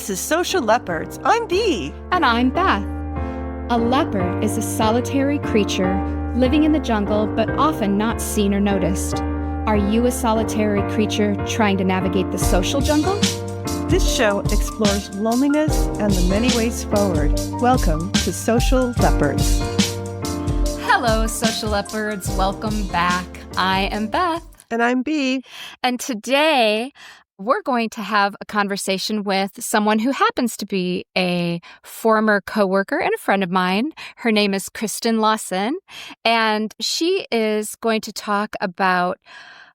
This is Social Leopards. I'm Bea. And I'm Beth. A leopard is a solitary creature living in the jungle, but often not seen or noticed. Are you a solitary creature trying to navigate the social jungle? This show explores loneliness and the many ways forward. Welcome to Social Leopards. Hello, Social Leopards. Welcome back. I am Beth. And I'm Bea. And today, we're going to have a conversation with someone who happens to be a former coworker and a friend of mine. Her name is Kristin Lawson, and she is going to talk about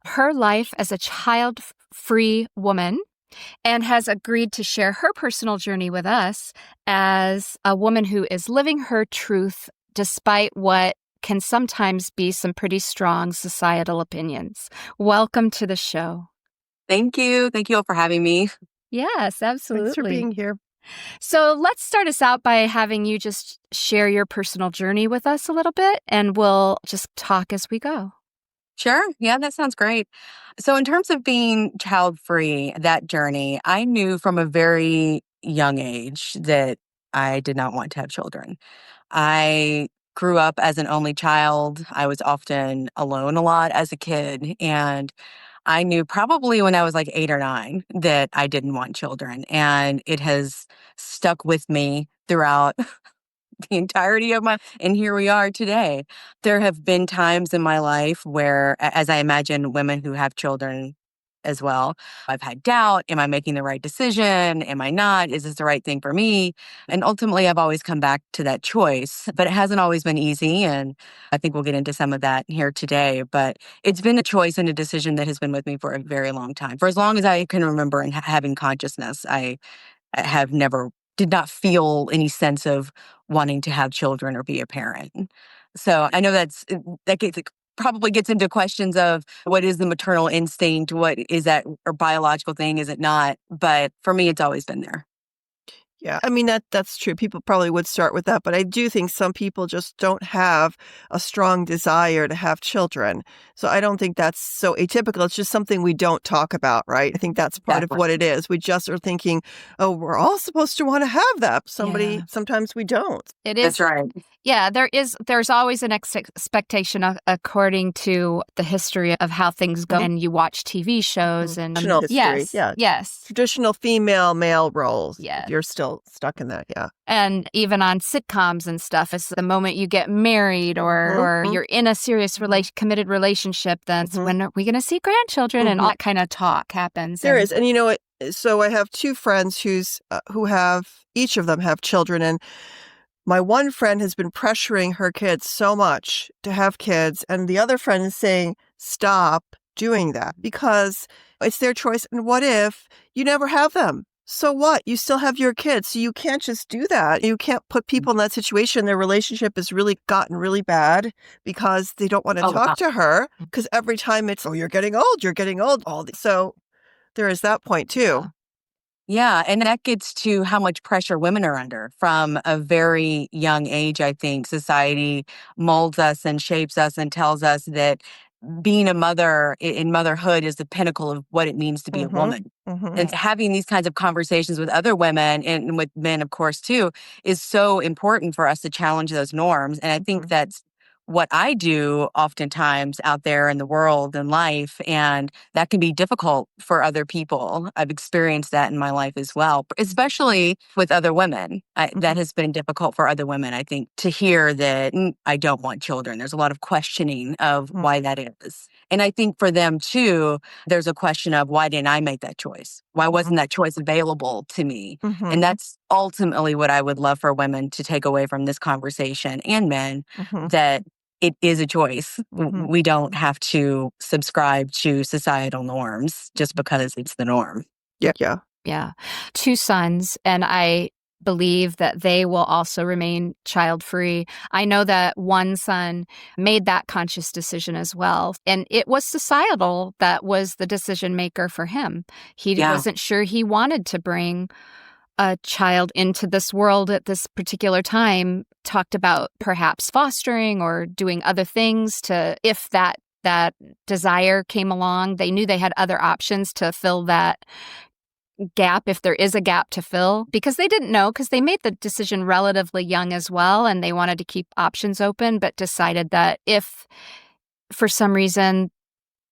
her life as a child-free woman and has agreed to share her personal journey with us as a woman who is living her truth despite what can sometimes be some pretty strong societal opinions. Welcome to the show. Thank you. Thank you all for having me. Yes, absolutely. Thanks for being here. So let's start us out by having you just share your personal journey with us a little bit, and we'll just talk as we go. Sure. Yeah, that sounds great. So in terms of being child-free, that journey, I knew from a very young age that I did not want to have children. I grew up as an only child. I was often alone a lot as a kid, and I knew probably when I was like 8 or 9 that I didn't want children. And it has stuck with me throughout the entirety of and here we are today. There have been times in my life where, as I imagine women who have children as well, I've had doubt. Am I making the right decision? Am I not? Is this the right thing for me? And ultimately, I've always come back to that choice, but it hasn't always been easy. And I think we'll get into some of that here today. But it's been a choice and a decision that has been with me for a very long time. For as long as I can remember and having consciousness, I have did not feel any sense of wanting to have children or be a parent. So I know probably gets into questions of what is the maternal instinct, what is that or biological thing, is it not? But for me, it's always been there. Yeah, I mean, that's true. People probably would start with that, but I do think some people just don't have a strong desire to have children. So I don't think that's so atypical. It's just something we don't talk about, right? I think that's part of what it is. We just are thinking, oh, we're all supposed to want to have that. Sometimes we don't. It is. That's right. Yeah, there's always an expectation according to the history of how things go. And you watch TV shows and traditional history. Yes. Traditional female male roles. Yeah. You're still stuck in that, yeah. And even on sitcoms and stuff, it's the moment you get married or you're in a serious committed relationship, then when are we going to see grandchildren? And all that kind of talk happens. There is. And you know what? So I have 2 friends each of them have children, and my one friend has been pressuring her kids so much to have kids, and the other friend is saying, stop doing that because it's their choice. And what if you never have them? So what? You still have your kids. So you can't just do that. You can't put people in that situation. Their relationship has really gotten really bad because they don't want to talk to her because every time it's, you're getting old. So there is that point too. Yeah, and that gets to how much pressure women are under from a very young age. I think society molds us and shapes us and tells us that being a mother in motherhood is the pinnacle of what it means to be a woman. And having these kinds of conversations with other women and with men, of course, too, is so important for us to challenge those norms. And I think that's what I do oftentimes out there in the world and life, and that can be difficult for other people. I've experienced that in my life as well, especially with other women. That has been difficult for other women, I think, to hear that I don't want children. There's a lot of questioning of why that is. And I think for them too, there's a question of why didn't I make that choice? Why wasn't that choice available to me? And that's ultimately what I would love for women to take away from this conversation, and men, that it is a choice. We don't have to subscribe to societal norms just because it's the norm. Yeah. 2 sons, and I believe that they will also remain child-free. I know that one son made that conscious decision as well, and it was societal that was the decision maker for him. He wasn't sure he wanted to bring a child into this world at this particular time, talked about perhaps fostering or doing other things to, if that desire came along, they knew they had other options to fill that gap, if there is a gap to fill, because they didn't know, because they made the decision relatively young as well, and they wanted to keep options open, but decided that if for some reason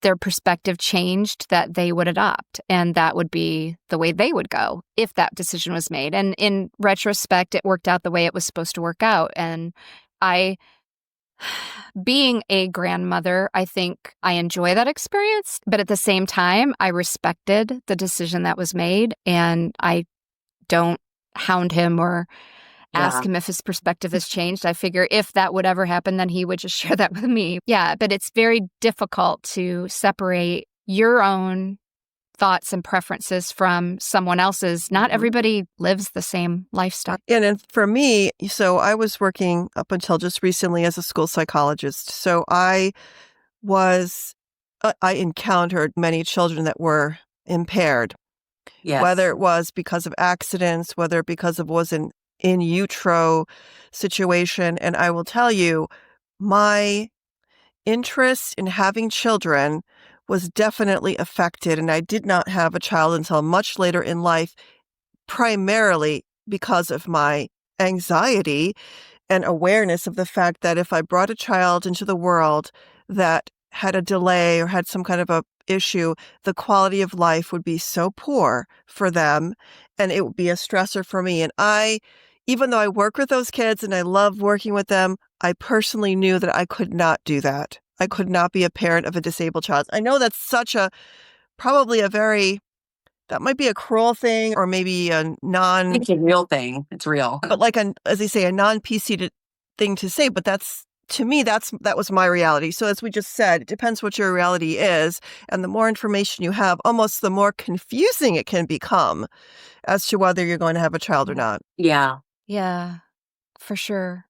their perspective changed, that they would adopt, and that would be the way they would go if that decision was made. And in retrospect, it worked out the way it was supposed to work out. And I, being a grandmother, I think I enjoy that experience, but at the same time, I respected the decision that was made, and I don't hound him or ask him if his perspective has changed. I figure if that would ever happen, then he would just share that with me. Yeah, but it's very difficult to separate your own thoughts and preferences from someone else's. Not everybody lives the same lifestyle. And for me, so I was working up until just recently as a school psychologist. So I encountered many children that were impaired, whether it was because of accidents, whether because it was an in utero situation. And I will tell you, my interest in having children was definitely affected. And I did not have a child until much later in life, primarily because of my anxiety and awareness of the fact that if I brought a child into the world that had a delay or had some kind of a issue, the quality of life would be so poor for them, and it would be a stressor for me. And even though I work with those kids and I love working with them, I personally knew that I could not do that. I could not be a parent of a disabled child. I know that's that might be a cruel thing, or maybe It's a real thing. It's real. but like as they say, a non-PC thing to say, but to me, that was my reality. So as we just said, it depends what your reality is. And the more information you have, almost the more confusing it can become as to whether you're going to have a child or not. Yeah. Yeah, for sure.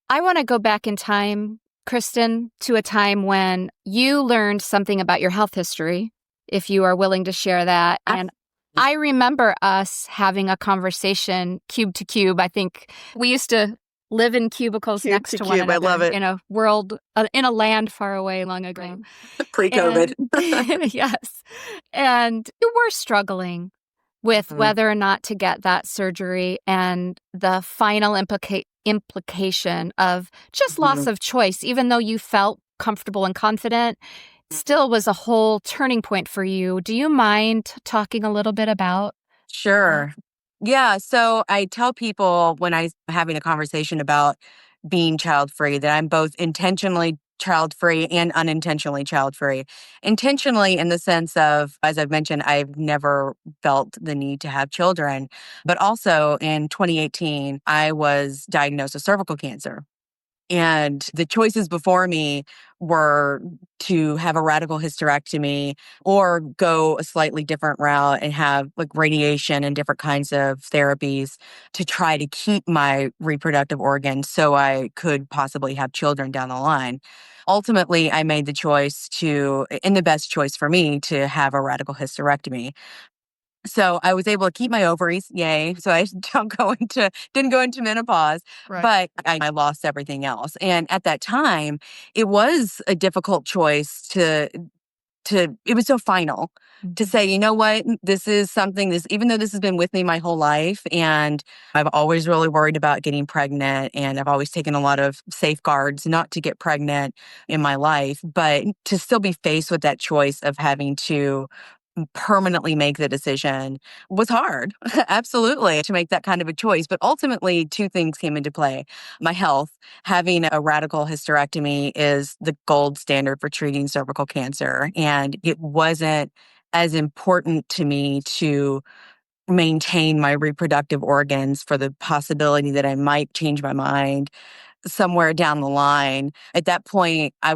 I want to go back in time, Kristin, to a time when you learned something about your health history, if you are willing to share that. And I remember us having a conversation cube to cube. I think we used to live in cubicles next to one another. I love it. In a world, in a land far away long ago. Pre-COVID. Yes. And you were struggling with whether or not to get that surgery, and the final implication of just loss of choice, even though you felt comfortable and confident, still was a whole turning point for you. Do you mind talking a little bit about? Sure. Yeah. So I tell people when I'm having a conversation about being child-free that I'm both intentionally child-free and unintentionally child-free. Intentionally in the sense of, as I've mentioned, I've never felt the need to have children. But also in 2018, I was diagnosed with cervical cancer. And the choices before me were to have a radical hysterectomy or go a slightly different route and have like radiation and different kinds of therapies to try to keep my reproductive organs so I could possibly have children down the line. Ultimately, I made the choice and the best choice for me, to have a radical hysterectomy. So I was able to keep my ovaries, yay. So I didn't go into menopause, Right. but I lost everything else. And at that time, it was a difficult choice it was so final to say, you know what, this is something, even though this has been with me my whole life, and I've always really worried about getting pregnant, and I've always taken a lot of safeguards not to get pregnant in my life, but to still be faced with that choice of having to permanently make the decision was hard. Absolutely, to make that kind of a choice. But ultimately, two things came into play. My health. Having a radical hysterectomy is the gold standard for treating cervical cancer. And it wasn't as important to me to maintain my reproductive organs for the possibility that I might change my mind somewhere down the line. At that point, I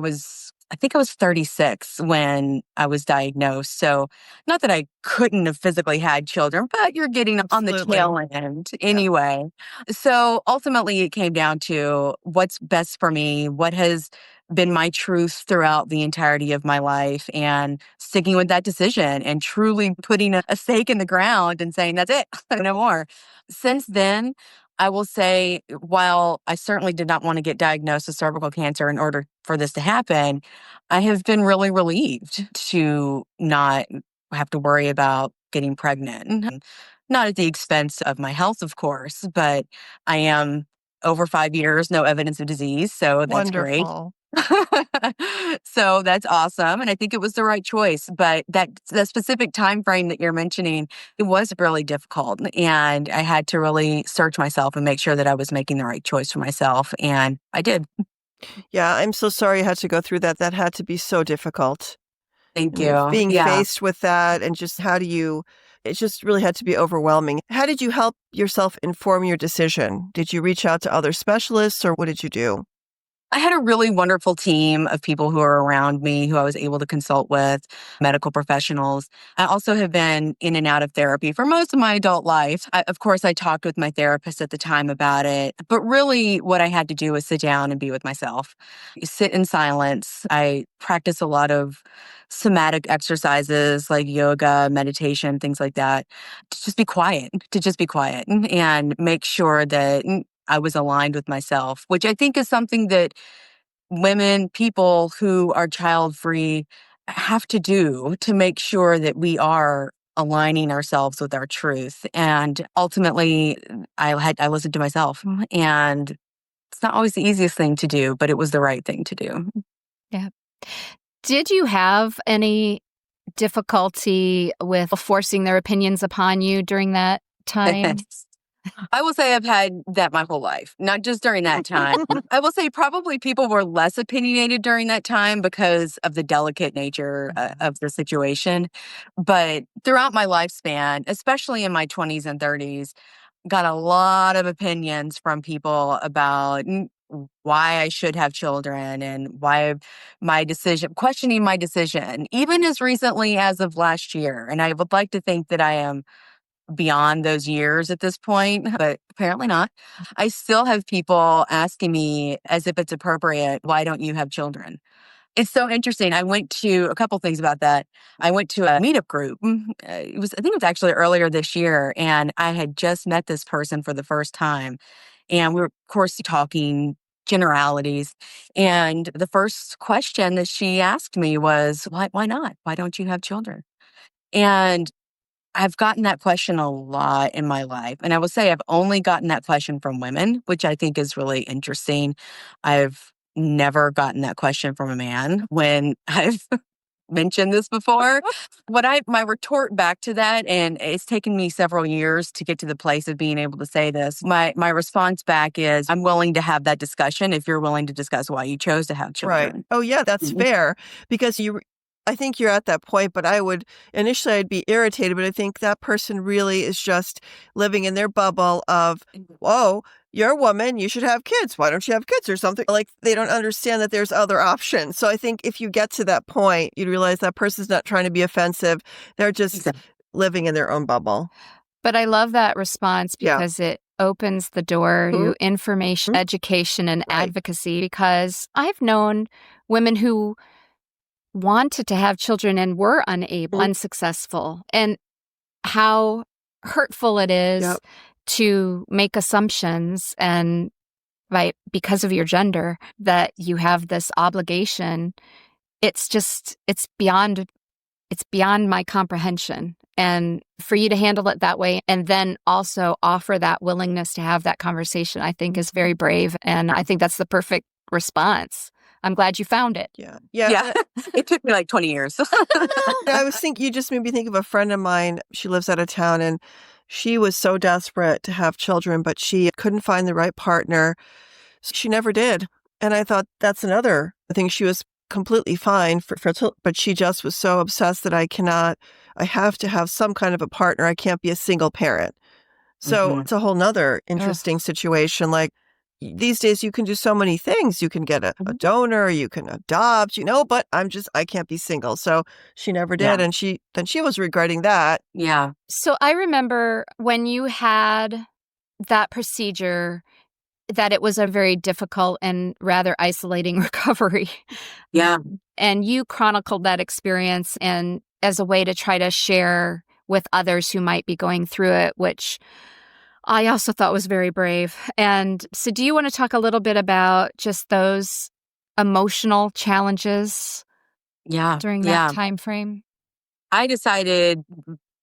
think I was 36 when I was diagnosed. So not that I couldn't have physically had children, but you're getting on the Absolutely. tail end anyway. So ultimately it came down to what's best for me, what has been my truth throughout the entirety of my life, and sticking with that decision and truly putting a stake in the ground and saying, that's it, no more. Since then, I will say, while I certainly did not want to get diagnosed with cervical cancer in order for this to happen, I have been really relieved to not have to worry about getting pregnant. Not at the expense of my health, of course, but I am over 5 years, no evidence of disease. So that's great. Wonderful. So that's awesome. And I think it was the right choice. But the specific time frame that you're mentioning, it was really difficult. And I had to really search myself and make sure that I was making the right choice for myself. And I did. Yeah, I'm so sorry you had to go through that. That had to be so difficult. Thank And you. being Yeah. faced with that and just it just really had to be overwhelming. How did you help yourself inform your decision? Did you reach out to other specialists or what did you do? I had a really wonderful team of people who are around me who I was able to consult with, medical professionals. I also have been in and out of therapy for most of my adult life. Of course, I talked with my therapist at the time about it, but really what I had to do was sit down and be with myself, sit in silence. I practice a lot of somatic exercises like yoga, meditation, things like that, to just be quiet and make sure that I was aligned with myself, which I think is something that people who are child free have to do to make sure that we are aligning ourselves with our truth. And ultimately, I listened to myself, and it's not always the easiest thing to do, but it was the right thing to do. Yeah. Did you have any difficulty with forcing their opinions upon you during that time? I will say I've had that my whole life, not just during that time. I will say probably people were less opinionated during that time because of the delicate nature of the situation. But throughout my lifespan, especially in my 20s and 30s, got a lot of opinions from people about why I should have children and why questioning my decision, even as recently as of last year. And I would like to think that I am beyond those years at this point, but apparently not. I still have people asking me as if it's appropriate, why don't you have children? It's so interesting. I went to a couple things about that. I went to a meetup group. I think it was actually earlier this year, and I had just met this person for the first time. And we were, of course, talking generalities. And the first question that she asked me was, why not? Why don't you have children? And I've gotten that question a lot in my life. And I will say I've only gotten that question from women, which I think is really interesting. I've never gotten that question from a man when I've mentioned this before. My retort back to that, and it's taken me several years to get to the place of being able to say this. My response back is, I'm willing to have that discussion if you're willing to discuss why you chose to have Right. children. Oh, yeah, that's fair because I think you're at that point, but initially I'd be irritated, but I think that person really is just living in their bubble of, whoa, you're a woman, you should have kids. Why don't you have kids or something? Like they don't understand that there's other options. So I think if you get to that point, you'd realize that person's not trying to be offensive. They're just living in their own bubble. But I love that response because it opens the door to information, education, and advocacy, because I've known women who wanted to have children and were unsuccessful, and how hurtful it is to make assumptions and because of your gender that you have this obligation. It's beyond my comprehension. And for you to handle it that way and then also offer that willingness to have that conversation, I think is very brave. And I think that's the perfect response. I'm glad you found it. Yeah. It took me like 20 years. I was thinking, you just made me think of a friend of mine. She lives out of town and she was so desperate to have children, but she couldn't find the right partner. So she never did. And I thought that's another thing. She was completely fine but she just was so obsessed that I have to have some kind of a partner. I can't be a single parent. So it's a whole nother interesting situation. Like these days you can do so many things. You can get a donor, you can adopt, but I can't be single. So she never did. And she was regretting that. Yeah. So I remember when you had that procedure, that it was a very difficult and rather isolating recovery. Yeah. And you chronicled that experience and as a way to try to share with others who might be going through it, which I also thought was very brave. And so do you want to talk a little bit about just those emotional challenges during that time frame? I decided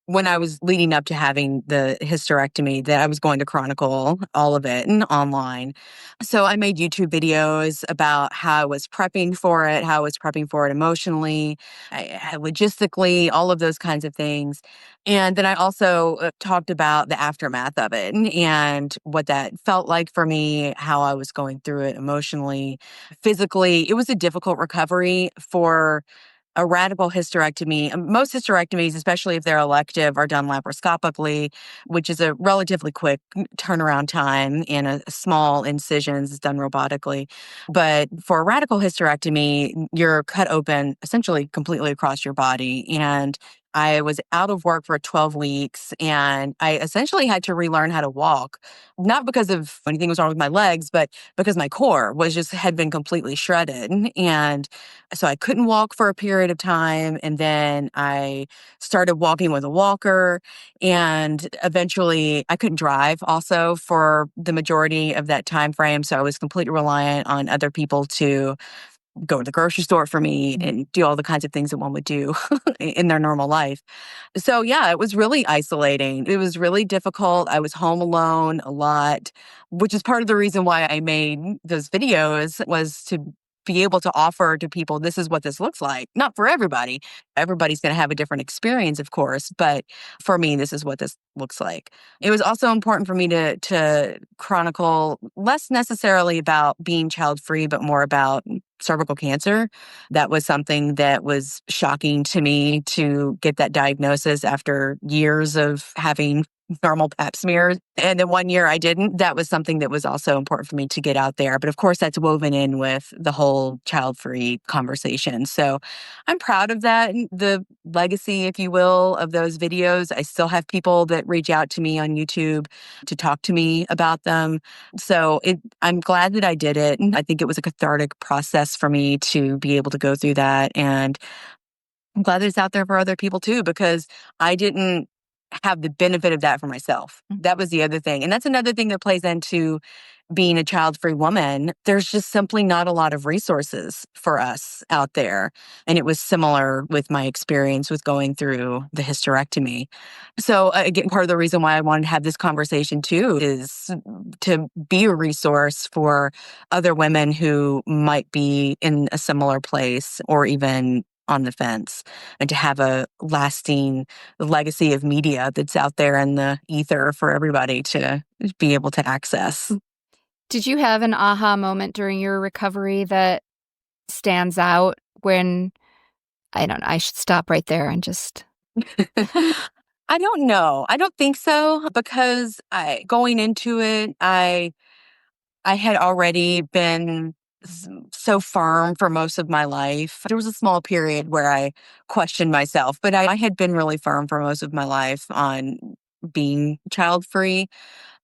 when I was leading up to having the hysterectomy that I was going to chronicle all of it and online. So I made YouTube videos about how I was prepping for it, how I was prepping for it emotionally, logistically, all of those kinds of things. And then I also talked about the aftermath of it and what that felt like for me, how I was going through it emotionally, physically. It was a difficult recovery for a radical hysterectomy. Most hysterectomies, especially if they're elective, are done laparoscopically, which is a relatively quick turnaround time, and a small incisions is done robotically. But for a radical hysterectomy, you're cut open essentially completely across your body. And I was out of work for 12 weeks, and I essentially had to relearn how to walk, not because of anything was wrong with my legs, but because my core had been completely shredded. And so I couldn't walk for a period of time. And then I started walking with a walker. And eventually I couldn't drive also for the majority of that time frame. So I was completely reliant on other people to go to the grocery store for me and do all the kinds of things that one would do in their normal life. So yeah, it was really isolating. It was really difficult. I was home alone a lot, which is part of the reason why I made those videos, was to be able to offer to people, this is what this looks like. Not for everybody. Everybody's going to have a different experience, of course, but for me, this is what this looks like. It was also important for me to chronicle less necessarily about being child-free, but more about cervical cancer. That was something that was shocking to me, to get that diagnosis after years of having normal pap smears. And then 1 year I didn't. That was something that was also important for me to get out there. But of course, that's woven in with the whole child-free conversation. So I'm proud of that, the legacy, if you will, of those videos. I still have people that reach out to me on YouTube to talk to me about them. So I'm glad that I did it. I think it was a cathartic process for me to be able to go through that. And I'm glad that it's out there for other people too, because I didn't have the benefit of that for myself. That was the other thing. And that's another thing that plays into being a child-free woman. There's just simply not a lot of resources for us out there. And it was similar with my experience with going through the hysterectomy. So again, part of the reason why I wanted to have this conversation too is to be a resource for other women who might be in a similar place or even on the fence, and to have a lasting legacy of media that's out there in the ether for everybody to be able to access. Did you have an aha moment during your recovery that stands out when, I don't know, I should stop right there and just... I don't know. I don't think so, because going into it, I had already been so firm for most of my life. There was a small period where I questioned myself, but I had been really firm for most of my life on being child-free.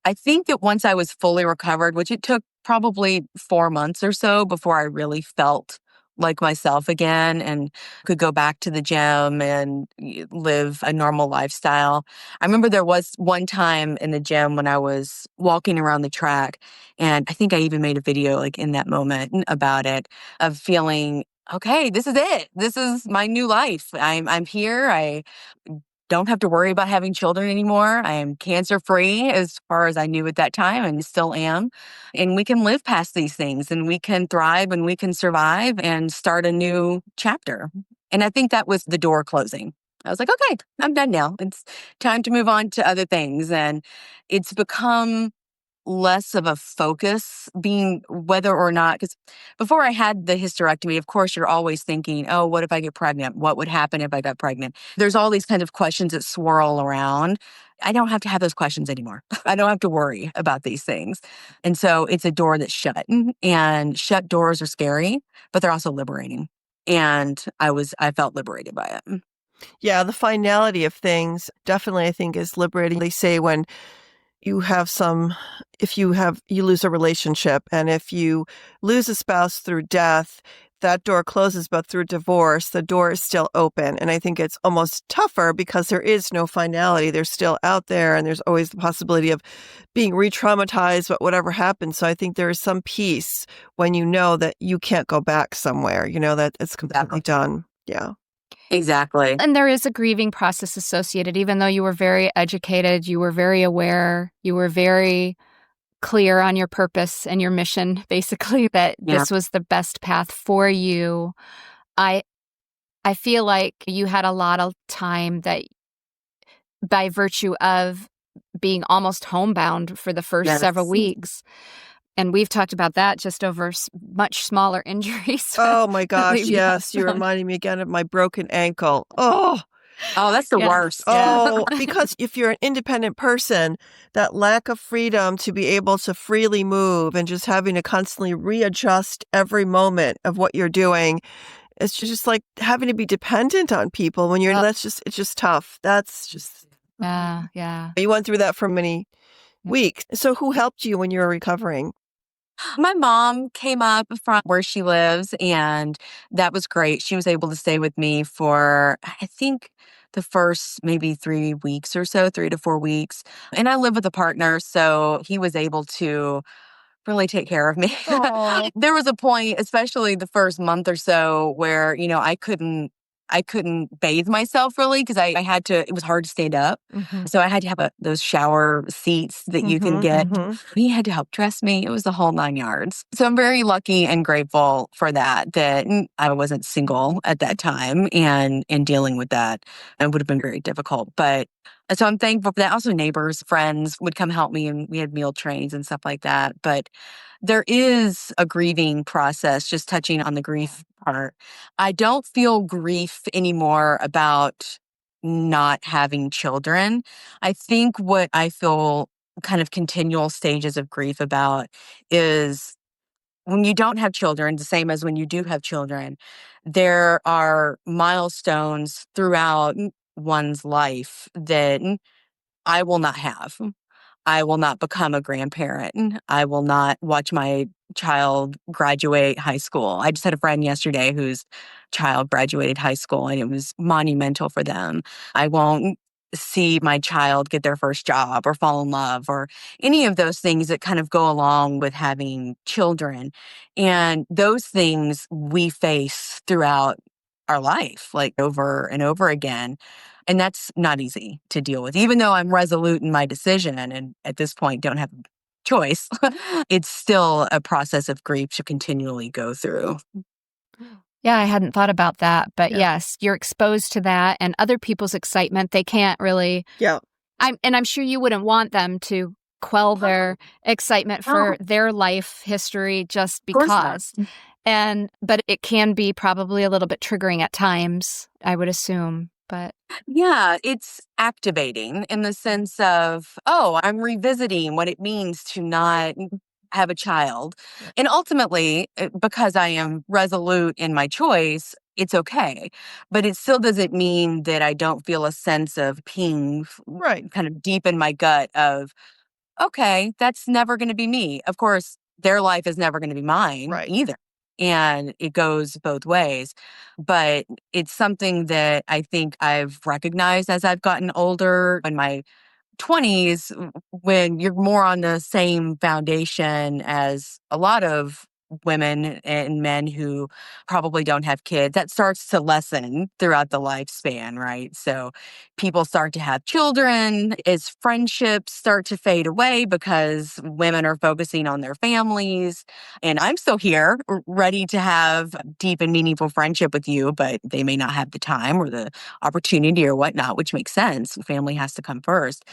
I think that once I was fully recovered, which it took probably 4 months or so before I really felt like myself again and could go back to the gym and live a normal lifestyle. I remember there was one time in the gym when I was walking around the track, and I think I even made a video like in that moment about it, of feeling, okay, this is it. This is my new life. I'm here. I don't have to worry about having children anymore. I am cancer-free as far as I knew at that time, and still am. And we can live past these things, and we can thrive, and we can survive and start a new chapter. And I think that was the door closing. I was like, okay, I'm done now. It's time to move on to other things. And it's become less of a focus, being whether or not, because before I had the hysterectomy, of course, you're always thinking, oh, what if I get pregnant? What would happen if I got pregnant? There's all these kinds of questions that swirl around. I don't have to have those questions anymore. I don't have to worry about these things. And so it's a door that's shut, and shut doors are scary, but they're also liberating. And I felt liberated by it. Yeah, the finality of things definitely, I think, is liberating. They say when you have you lose a relationship, and if you lose a spouse through death, that door closes, but through divorce, the door is still open. And I think it's almost tougher because there is no finality. They're still out there, and there's always the possibility of being re-traumatized, but whatever happens. So I think there is some peace when you know that you can't go back somewhere, that it's completely done. Yeah. Exactly. And there is a grieving process associated. Even though you were very educated, you were very aware, you were very clear on your purpose and your mission, basically, that Yeah. this was the best path for you. I I feel like you had a lot of time that by virtue of being almost homebound for the first several Yes. weeks. And we've talked about that just over much smaller injuries Oh my that gosh, maybe have yes, you're some. reminding me again of my broken ankle. Oh, Oh, that's the Yeah. worst. Yeah. oh, because if you're an independent person, that lack of freedom to be able to freely move and just having to constantly readjust every moment of what you're doing, it's just like having to be dependent on people when you're, it's just tough. That's just, Yeah. you went through that for many weeks. So who helped you when you were recovering? My mom came up from where she lives, and that was great. She was able to stay with me for, I think, the first maybe 3 weeks or so, 3 to 4 weeks. And I live with a partner, so he was able to really take care of me. Oh, There was a point, especially the first month or so, where, I couldn't bathe myself really because I had to, it was hard to stand up. mm-hmm, So I had to have those shower seats that you can mm-hmm, get. mm-hmm. He had to help dress me. It was the whole 9 yards. So I'm very lucky and grateful for that I wasn't single at that time and dealing with that. It would have been very difficult. But so I'm thankful for that. Also, neighbors, friends would come help me, and we had meal trains and stuff like that. But there is a grieving process, just touching on the grief part. I don't feel grief anymore about not having children. I think what I feel kind of continual stages of grief about is when you don't have children, the same as when you do have children, there are milestones throughout one's life that I will not have. I will not become a grandparent. I will not watch my child graduate high school. I just had a friend yesterday whose child graduated high school and it was monumental for them. I won't see my child get their first job or fall in love or any of those things that kind of go along with having children. And those things we face throughout our life, like over and over again. And that's not easy to deal with. Even though I'm resolute in my decision and at this point don't have a choice, it's still a process of grief to continually go through. Yeah, I hadn't thought about that. But Yeah. yes, you're exposed to that and other people's excitement. They can't really, Yeah. I'm sure you wouldn't want them to quell their excitement No, for their life history just of course not. because. But it can be probably a little bit triggering at times, I would assume. But Yeah, it's activating in the sense of, oh, I'm revisiting what it means to not have a child. Yeah. And ultimately, because I am resolute in my choice, it's okay. But it still doesn't mean that I don't feel a sense of ping Right. kind of deep in my gut of, okay, that's never going to be me. Of course, their life is never going to be mine Right. either. And it goes both ways. But it's something that I think I've recognized as I've gotten older in my 20s when you're more on the same foundation as a lot of women and men who probably don't have kids. That starts to lessen throughout the lifespan, right? So people start to have children as friendships start to fade away because women are focusing on their families. And I'm still here ready to have deep and meaningful friendship with you, but they may not have the time or the opportunity or whatnot, which makes sense. Family has to come first.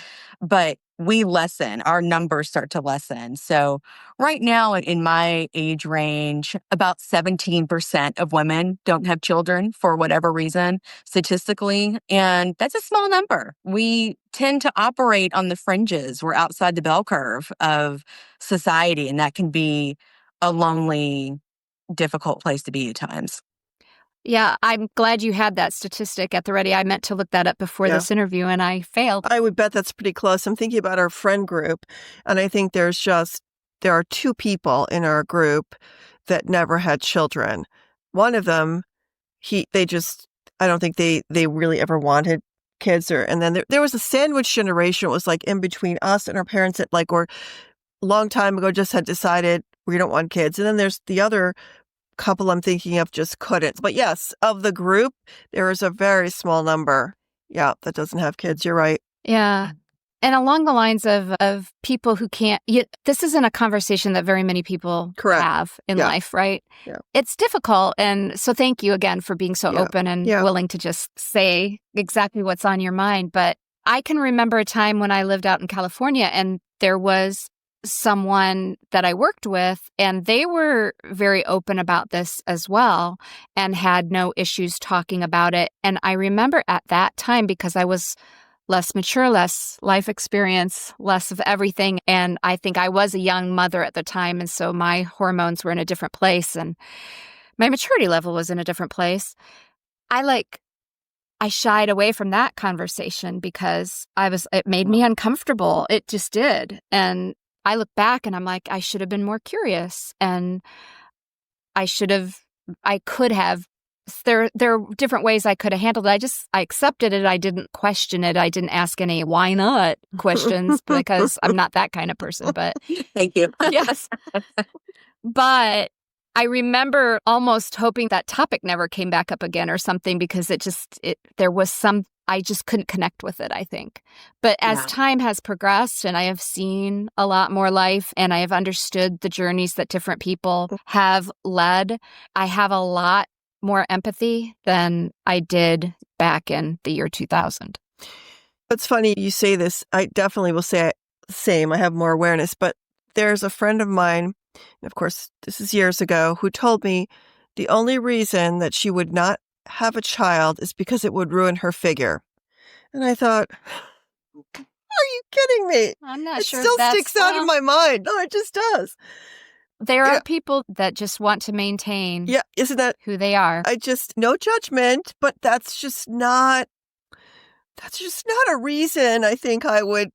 But we lessen, our numbers start to lessen. So, right now in my age range, about 17% of women don't have children for whatever reason, statistically. And that's a small number. We tend to operate on the fringes. We're outside the bell curve of society, and that can be a lonely, difficult place to be at times. yeah, I'm glad you had that statistic at the ready. I meant to look that up before Yeah. this interview and I failed. I would bet that's pretty close. I'm thinking about our friend group, and I think there are two people in our group that never had children. One of them, I don't think they really ever wanted kids, and then there was a sandwich generation. It was like in between us and our parents that like were a long time ago just had decided we don't want kids. And then there's the other couple I'm thinking of just couldn't. But yes, of the group, there is a very small number, that doesn't have kids. You're right. Yeah. And along the lines of people who can't, this isn't a conversation that very many people Correct. have in life, right? Yeah. It's difficult. And so thank you again for being so open and willing to just say exactly what's on your mind. But I can remember a time when I lived out in California and there was someone that I worked with, and they were very open about this as well and had no issues talking about it. And I remember at that time, because I was less mature, less life experience, less of everything. And I think I was a young mother at the time. And so my hormones were in a different place and my maturity level was in a different place. I shied away from that conversation because it made me uncomfortable. It just did. And I look back and I'm like, I should have been more curious and I could have. There are different ways I could have handled it. I accepted it. I didn't question it. I didn't ask any why not questions because I'm not that kind of person. But thank you. Yes. But I remember almost hoping that topic never came back up again or something because I just couldn't connect with it, I think. But as time has progressed and I have seen a lot more life and I have understood the journeys that different people have led, I have a lot more empathy than I did back in the year 2000. It's funny you say this. I definitely will say the same. I have more awareness, but there's a friend of mine, and of course, this is years ago, who told me the only reason that she would not have a child is because it would ruin her figure. And I thought, are you kidding me? I'm not sure. It still sticks out in my mind. No, it just does. There are people that just want to maintain isn't that who they are. No judgment, but that's just not a reason I think I would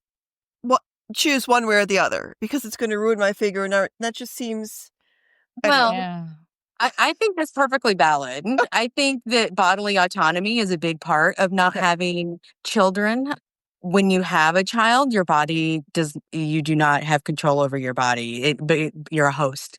choose one way or the other because it's going to ruin my figure. And that just seems, I think that's perfectly valid. I think that bodily autonomy is a big part of not having children. When you have a child, your body you do not have control over your body, but you're a host,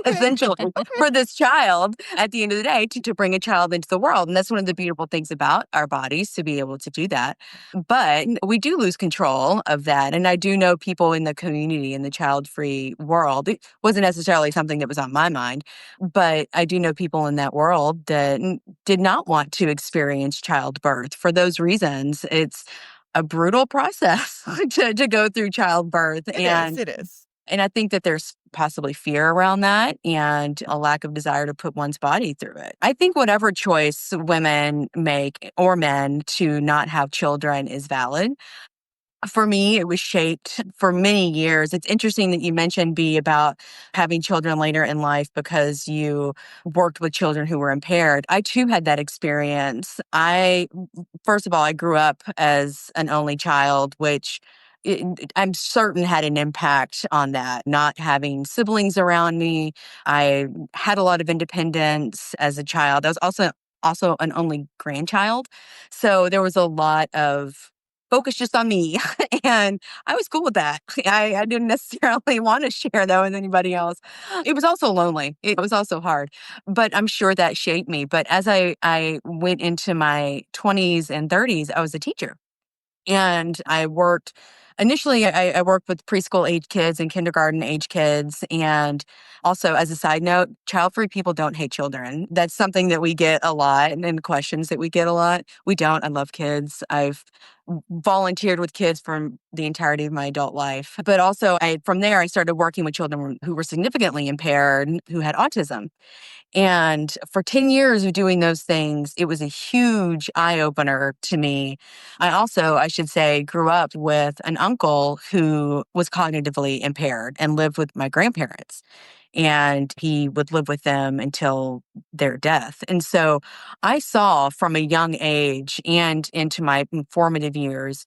essentially, for this child at the end of the day to bring a child into the world. And that's one of the beautiful things about our bodies, to be able to do that. But we do lose control of that. And I do know people in the community, in the child-free world. It wasn't necessarily something that was on my mind, but I do know people in that world that did not want to experience childbirth for those reasons. It's a brutal process to go through childbirth. It is. And I think that there's possibly fear around that and a lack of desire to put one's body through it. I think whatever choice women make or men to not have children is valid. For me, it was shaped for many years. It's interesting that you mentioned, Bea, about having children later in life because you worked with children who were impaired. I too had that experience. First of all, I grew up as an only child, which I'm certain had an impact on that. Not having siblings around me, I had a lot of independence as a child. I was also an only grandchild, so there was a lot of focus just on me. And I was cool with that. I didn't necessarily want to share that with anybody else. It was also lonely. It was also hard, but I'm sure that shaped me. But as I went into my 20s and 30s, I was a teacher. And I worked initially, I worked with preschool age kids and kindergarten age kids. And also, as a side note, child-free people don't hate children. That's something that we get a lot and questions that we get a lot. We don't. I love kids. I've volunteered with kids for the entirety of my adult life. But also, from there, I started working with children who were significantly impaired, who had autism. And for 10 years of doing those things, it was a huge eye-opener to me. I also, I should say, grew up with an uncle who was cognitively impaired and lived with my grandparents. And he would live with them until their death. And so I saw from a young age and into my formative years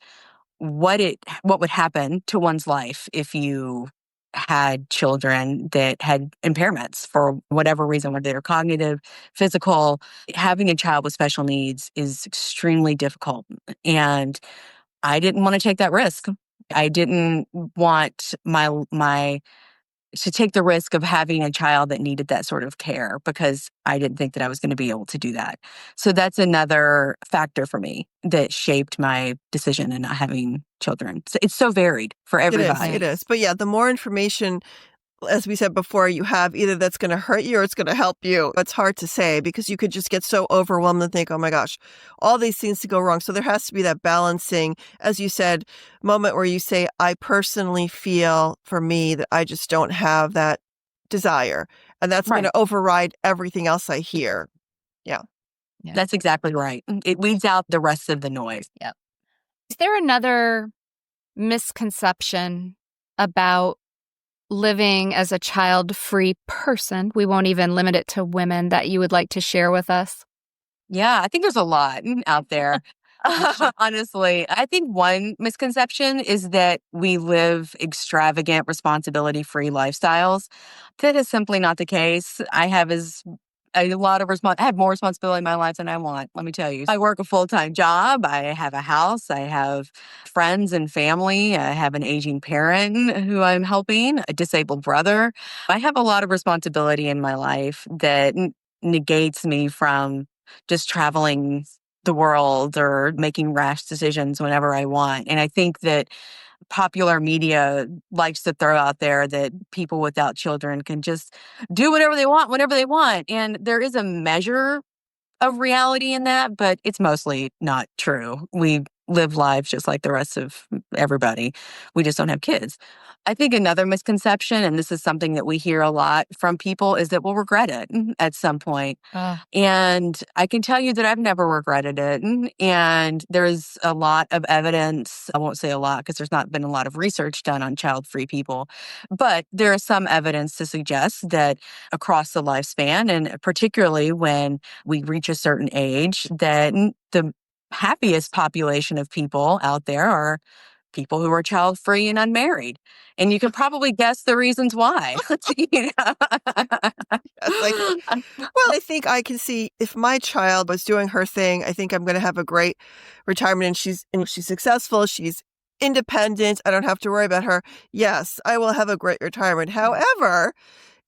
what would happen to one's life if you had children that had impairments for whatever reason, whether they're cognitive, physical. Having a child with special needs is extremely difficult. And I didn't want to take that risk. I didn't want my to take the risk of having a child that needed that sort of care because I didn't think that I was going to be able to do that. So that's another factor for me that shaped my decision in not having children. So it's so varied for everybody. It is. But yeah, the more information, as we said before, you have, either that's going to hurt you or it's going to help you. It's hard to say because you could just get so overwhelmed and think, oh my gosh, all these things to go wrong. So there has to be that balancing, as you said, moment where you say, I personally feel for me that I just don't have that desire. And that's going to override everything else I hear. Yeah. That's exactly right. It weeds out the rest of the noise. Yep. Is there another misconception about living as a child-free person? We won't even limit it to women, that you would like to share with us? Yeah, I think there's a lot out there. Honestly, I think one misconception is that we live extravagant, responsibility-free lifestyles. That is simply not the case. I have a lot of I have more responsibility in my life than I want, let me tell you. I work a full-time job. I have a house. I have friends and family. I have an aging parent who I'm helping, a disabled brother. I have a lot of responsibility in my life that negates me from just traveling the world or making rash decisions whenever I want. And I think that popular media likes to throw out there that people without children can just do whatever they want, whenever they want. And there is a measure of reality in that, but it's mostly not true. We live lives just like the rest of everybody. We just don't have kids. I think another misconception, and this is something that we hear a lot from people, is that we'll regret it at some point. And I can tell you that I've never regretted it. And there's a lot of evidence. I won't say a lot because there's not been a lot of research done on child-free people, but there is some evidence to suggest that across the lifespan, and particularly when we reach a certain age, that the happiest population of people out there are people who are child-free and unmarried. And you can probably guess the reasons why. Well, I think I can see if my child was doing her thing, I think I'm going to have a great retirement, and she's successful. She's independent. I don't have to worry about her. Yes, I will have a great retirement. However,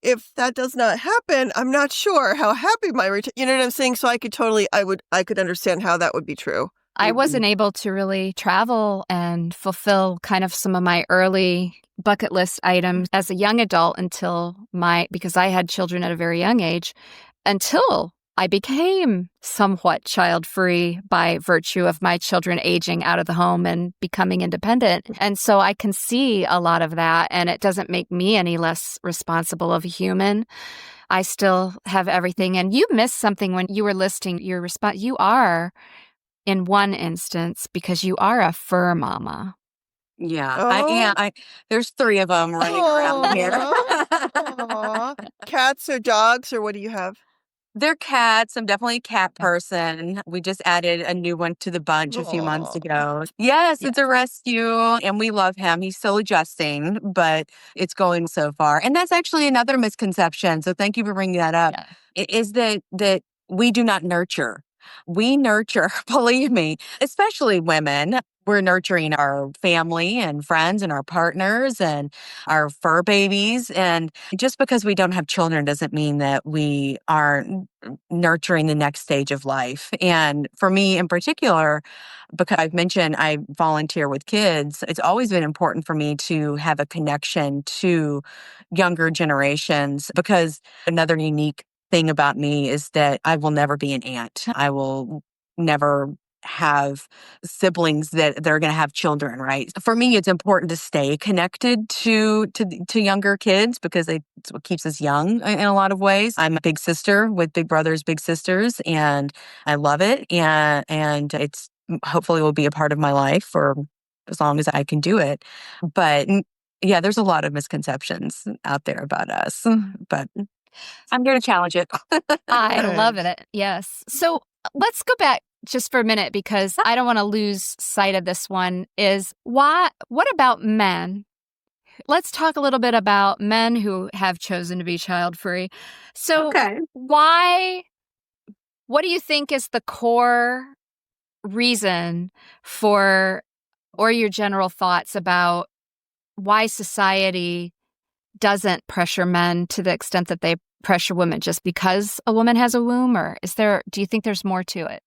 if that does not happen, I'm not sure how happy you know what I'm saying? So I could understand how that would be true. I wasn't able to really travel and fulfill kind of some of my early bucket list items as a young adult because I had children at a very young age, until I became somewhat child-free by virtue of my children aging out of the home and becoming independent. And so I can see a lot of that, and it doesn't make me any less responsible of a human. I still have everything. And you missed something when you were listing your response. You are, in one instance, because you are a fur mama. Yeah, I am. There's 3 of them running around here. Cats or dogs, or what do you have? They're cats. I'm definitely a cat person. We just added a new one to the bunch a few months ago. Yes, it's a rescue, and we love him. He's still adjusting, but it's going so far. And that's actually another misconception. So thank you for bringing that up. Is that we do not nurture. We nurture, believe me, especially women. We're nurturing our family and friends and our partners and our fur babies. And just because we don't have children doesn't mean that we aren't nurturing the next stage of life. And for me in particular, because I've mentioned I volunteer with kids, it's always been important for me to have a connection to younger generations, because another unique thing about me is that I will never be an aunt. I will never have siblings that are going to have children, right? For me, it's important to stay connected to younger kids, because it's what keeps us young in a lot of ways. I'm a big sister with big brothers, big sisters, and I love it. And it's hopefully will be a part of my life for as long as I can do it. But yeah, there's a lot of misconceptions out there about us, but I'm here to challenge it. I love it. Yes. So let's go back just for a minute, because I don't want to lose sight of this one. What about men? Let's talk a little bit about men who have chosen to be child-free. So what do you think is the core reason or your general thoughts about why society doesn't pressure men to the extent that they pressure women just because a woman has a womb? Or do you think there's more to it?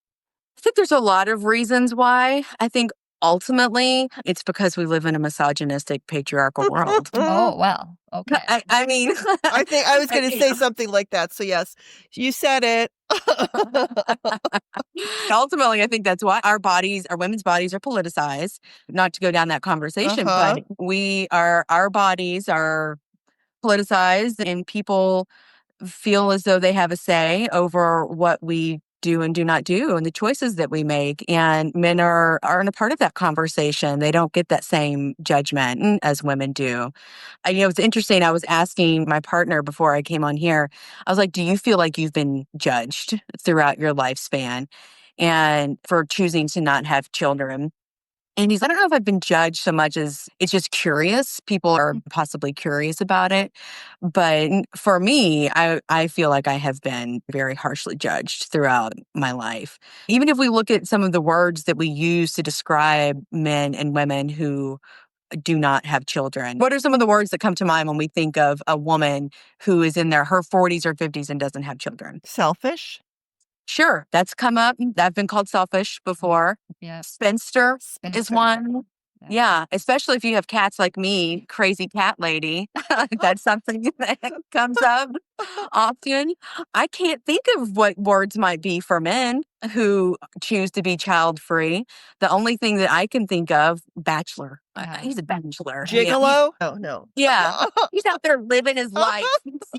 I think there's a lot of reasons why. I think ultimately it's because we live in a misogynistic, patriarchal world. Oh, well, okay. I mean, I think I was going to say something like that. So yes, you said it. Ultimately, I think that's why our women's bodies are politicized. Not to go down that conversation, but our bodies are politicized and people feel as though they have a say over what we do and do not do and the choices that we make. And men aren't a part of that conversation. They don't get that same judgment as women do. It's interesting. I was asking my partner before I came on here, I was like, do you feel like you've been judged throughout your lifespan and for choosing to not have children? And I don't know if I've been judged so much as it's just curious. People are possibly curious about it. But for me, I feel like I have been very harshly judged throughout my life. Even if we look at some of the words that we use to describe men and women who do not have children. What are some of the words that come to mind when we think of a woman who is in her 40s or 50s and doesn't have children? Selfish. Sure, that's come up. I've been called selfish before. Yeah. Spinster is one. Yeah, especially if you have cats like me, crazy cat lady. That's something that comes up often. I can't think of what words might be for men who choose to be child-free. The only thing that I can think of, bachelor. He's a bachelor. Gigolo? Oh, no. Yeah, he's out there living his life,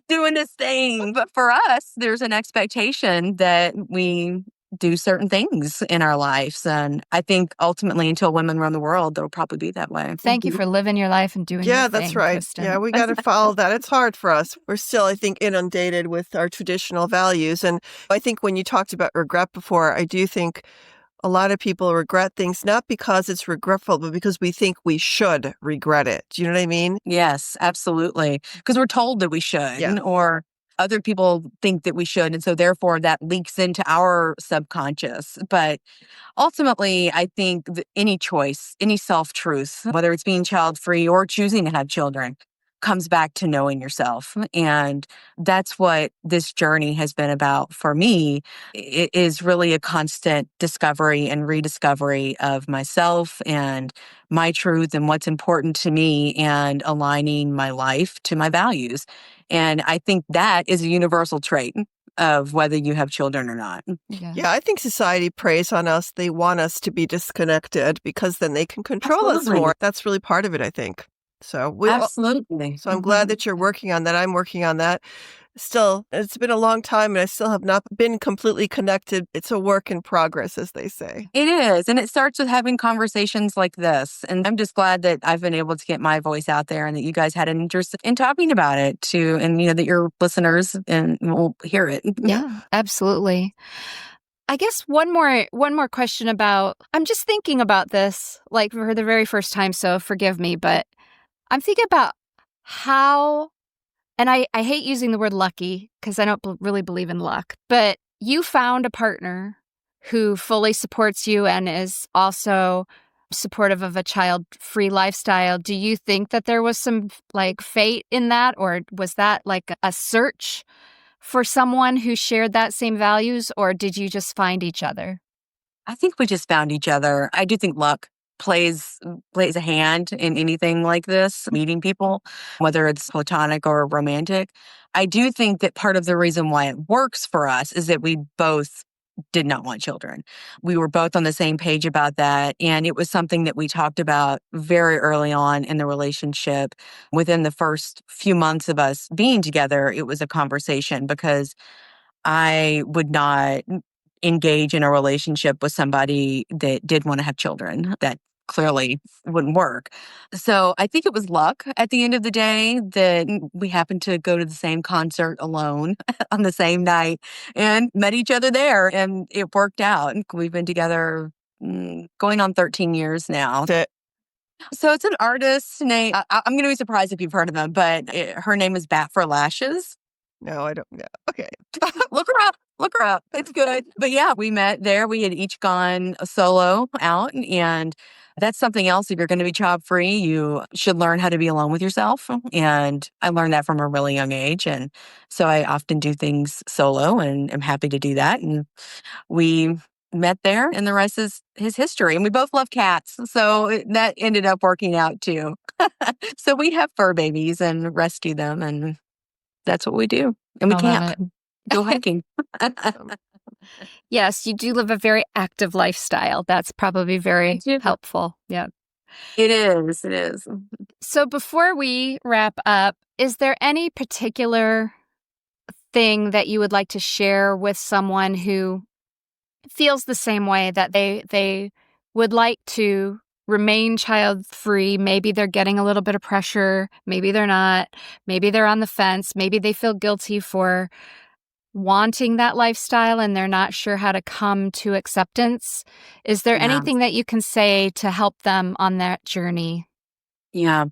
doing his thing. But for us, there's an expectation that we do certain things in our lives. And I think ultimately, until women run the world, they'll probably be that way. Thank you for living your life and doing your thing, that's right. Kristin. Yeah, we got to follow that. It's hard for us. We're still, I think, inundated with our traditional values. And I think when you talked about regret before, I do think a lot of people regret things not because it's regretful, but because we think we should regret it. Do you know what I mean? Yes, absolutely. Because we're told that we should, Yeah. or other people think that we should. And so therefore that leaks into our subconscious. But ultimately, I think that any choice, any self-truth, whether it's being child-free or choosing to have children, comes back to knowing yourself. And that's what this journey has been about for me. It is really a constant discovery and rediscovery of myself and my truth and what's important to me and aligning my life to my values. And I think that is a universal trait of whether you have children or not. Yeah, I think society preys on us. They want us to be disconnected because then they can control us more. That's really part of it, I think. So Absolutely. So I'm glad that you're working on that. I'm working on that. Still, it's been a long time and I still have not been completely connected. It's a work in progress, as they say. It is. And it starts with having conversations like this. And I'm just glad that I've been able to get my voice out there and that you guys had an interest in talking about it too. And, that your listeners will hear it. Yeah, absolutely. I guess one more question about, I'm just thinking about this like for the very first time, so forgive me, but I'm thinking about how, and I hate using the word lucky because I don't really believe in luck, but you found a partner who fully supports you and is also supportive of a child-free lifestyle. Do you think that there was some like fate in that, or was that like a search for someone who shared that same values, or did you just find each other? I think we just found each other. I do think luck plays a hand in anything like this, meeting people, whether it's platonic or romantic. I do think that part of the reason why it works for us is that we both did not want children. We were both on the same page about that. And it was something that we talked about very early on in the relationship. Within the first few months of us being together, it was a conversation because I would not engage in a relationship with somebody that did want to have children. That clearly wouldn't work. So I think it was luck at the end of the day that we happened to go to the same concert alone on the same night and met each other there, and it worked out. We've been together going on 13 years now. So it's an artist named, I'm going to be surprised if you've heard of them, but her name is Bat for Lashes. No, I don't know. Okay. Look her up. Look her up. It's good. But yeah, we met there. We had each gone solo out, and That's something else. If you're going to be child-free, you should learn how to be alone with yourself. And I learned that from a really young age. And so I often do things solo, and I'm happy to do that. And we met there, and the rest is his history. And we both love cats. So that ended up working out too. So we have fur babies and rescue them, and that's what we do. And we I love camp, it. go hiking. Yes, you do live a very active lifestyle. That's probably I very do. helpful. Yeah. It is. It is. So before we wrap up, is there any particular thing that you would like to share with someone who feels the same way, that they would like to remain child-free? Maybe they're getting a little bit of pressure, maybe they're not, maybe they're on the fence, maybe they feel guilty for wanting that lifestyle and they're not sure how to come to acceptance. Is there Yeah. anything that you can say to help them on that journey? Yeah.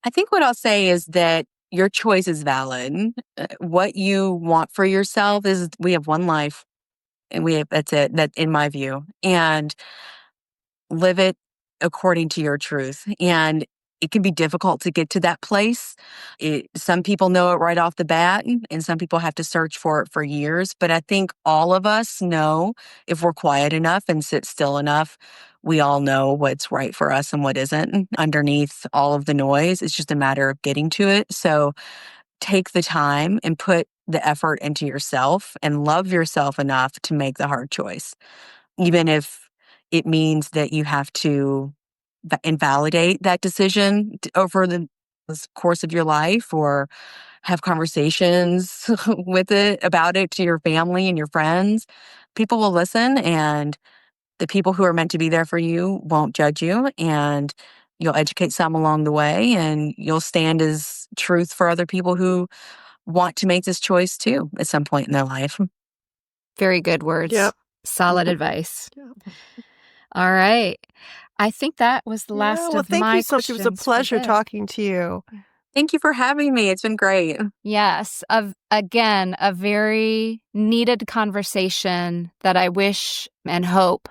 I think what I'll say is that your choice is valid. What you want for yourself is, we have one life, and that's it, that in my view, and live it according to your truth. And it can be difficult to get to that place. Some people know it right off the bat, and some people have to search for it for years. But I think all of us know, if we're quiet enough and sit still enough, we all know what's right for us and what isn't underneath all of the noise. It's just a matter of getting to it. So take the time and put the effort into yourself and love yourself enough to make the hard choice, even if it means that you have to invalidate that decision over the course of your life, or have conversations about it to your family and your friends. People will listen, and the people who are meant to be there for you won't judge you, and you'll educate some along the way, and you'll stand as truth for other people who want to make this choice too at some point in their life. Very good words. Yep. Solid advice. Yeah. All right. I think that was the last Well, of thank my you so much. It was a questions for pleasure this. talking to you. Thank you for having me. It's been great. Yes. Again, a very needed conversation that I wish and hope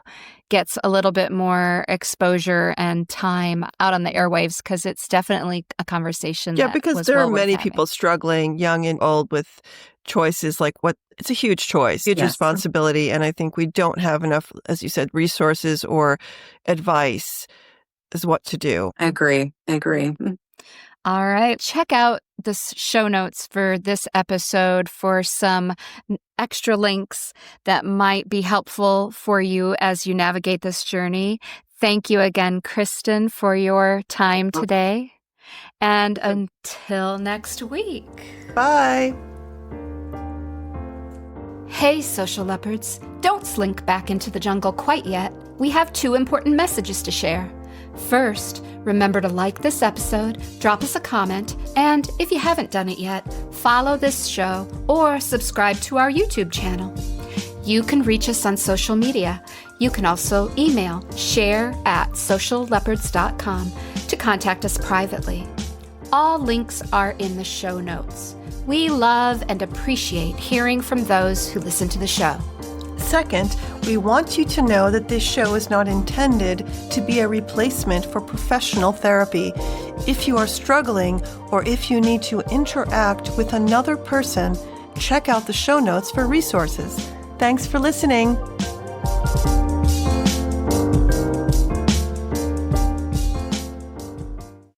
gets a little bit more exposure and time out on the airwaves, because it's definitely a conversation Yeah, that because was there are well worth many having. people struggling, young and old, with choices like it's a huge choice, huge Yes. responsibility. And I think we don't have enough, as you said, resources or advice as what to do. I agree. All right. Check out the show notes for this episode for some extra links that might be helpful for you as you navigate this journey. Thank you again, Kristin, for your time today. And until next week. Bye. Hey, social leopards. Don't slink back into the jungle quite yet. We have 2 important messages to share. First, remember to like this episode, drop us a comment, and if you haven't done it yet, follow this show or subscribe to our YouTube channel. You can reach us on social media. You can also email share@socialleopards.com to contact us privately. All links are in the show notes. We love and appreciate hearing from those who listen to the show. Second, we want you to know that this show is not intended to be a replacement for professional therapy. If you are struggling or if you need to interact with another person, check out the show notes for resources. Thanks for listening.